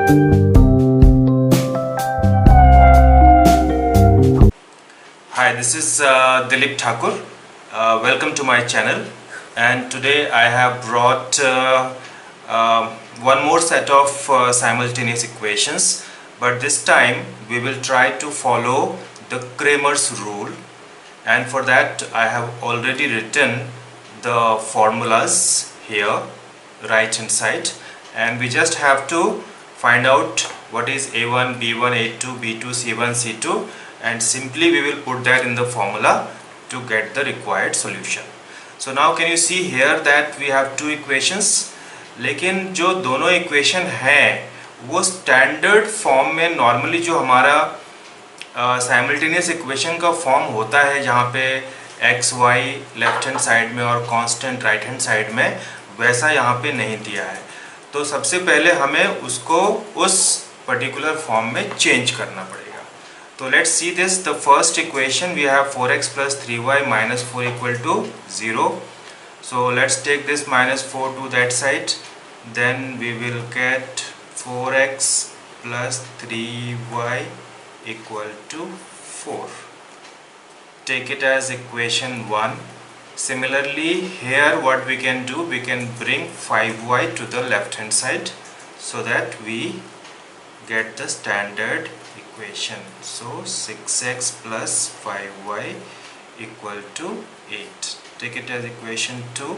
Hi, this is Dilip Thakur. Welcome to my channel, and today I have brought one more set of simultaneous equations, but this time we will try to follow the Cramer's rule, and for that I have already written the formulas here right hand side, and we just have to find out what is A1, B1, A2, B2, C1, C2, and simply we will put that in the formula to get the required solution. So now can you see here that we have two equations, लेकिन जो दोनों equation हैं वो standard form में normally जो हमारा simultaneous equation का form होता है जहाँ पे x y left hand side में और कांस्टेंट राइट हैंड साइड में, वैसा यहाँ पे नहीं दिया है. तो सबसे पहले हमें उसको उस पर्टिकुलर फॉर्म में चेंज करना पड़ेगा. तो let's see this. The first equation we have 4x plus 3y minus 4 equal to 0. So let's take this minus 4 to that side. Then we will get 4x plus 3y equal to 4. Take it as equation 1. Similarly, here what we can do, we can bring 5y to the left hand side so that we get the standard equation. So 6x plus 5y equal to 8. Take it as equation 2.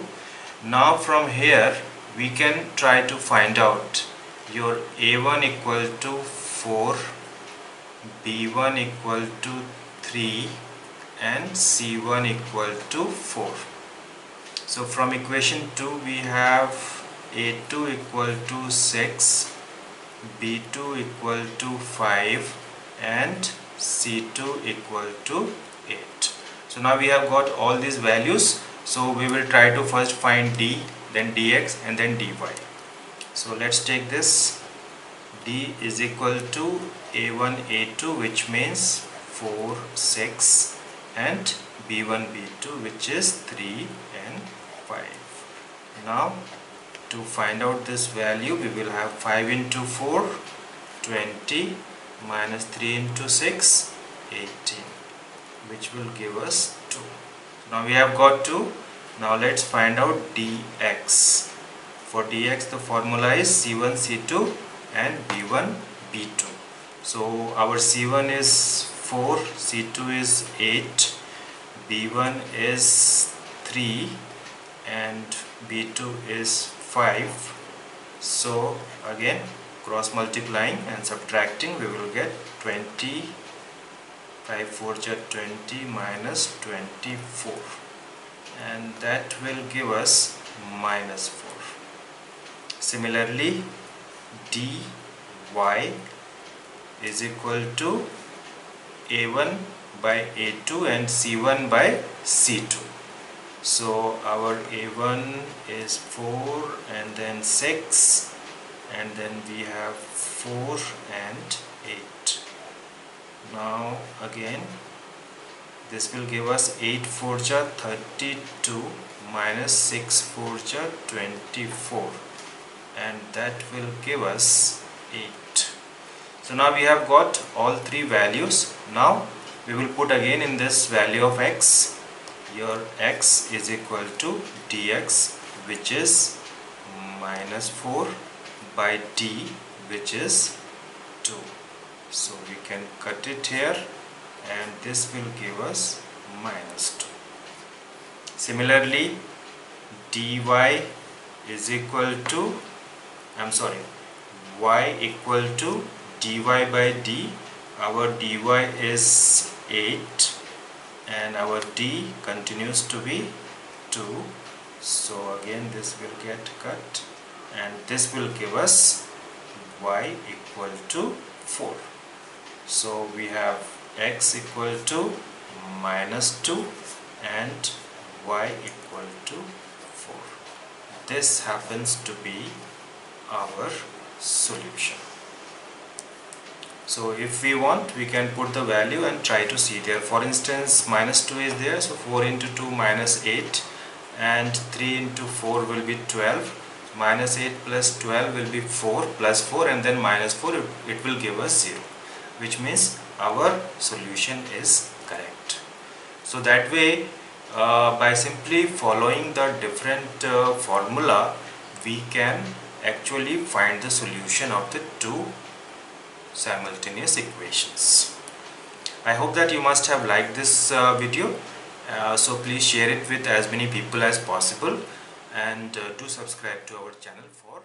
Now from here we can try to find out your a1 equal to 4, b1 equal to 3 and c1 equal to 4. So from equation 2 we have a2 equal to 6, b2 equal to 5 and c2 equal to 8. So now we have got all these values, so we will try to first find d, then dx and then dy. So let's take this. D is equal to a1 a2, which means 4 6, and b1 b2, which is 3 and 5. Now to find out this value, we will have 5 into 4 20 minus 3 into 6 18, which will give us 2. Now we have got 2. Now let's find out dx. For dx the formula is c1 c2 and b1 b2. So our c1 is 4, c2 is 8, b1 is 3 and b2 is 5. So again cross multiplying and subtracting, we will get 20, 5 4 20 minus 24, and that will give us minus 4. Similarly, dy is equal to a1 by a2 and c1 by c2. So our a1 is 4 and then 6, and then we have 4 and 8. Now again this will give us 8 4 32 minus 6 4 24, and that will give us 8. So now we have got all three values. Now we will put again in this value of x. Your x is equal to dx, which is minus 4, by d, which is 2. So we can cut it here, and this will give us minus 2. Similarly, dy is equal to, y equal to dy by d. Our dy is 8 and our d continues to be 2. So again this will get cut, and this will give us y equal to 4. So we have x equal to minus 2 and y equal to 4. This happens to be our solution. So if we want, we can put the value and try to see there. For instance, minus 2 is there, so 4 into 2 minus 8, and 3 into 4 will be 12. minus 8 plus 12 will be 4 plus 4, and then minus 4, it will give us 0, which means our solution is correct. So that way, by simply following the different formula, we can actually find the solution of the two simultaneous equations. I hope that you must have liked this video. So please share it with as many people as possible, and do subscribe to our channel for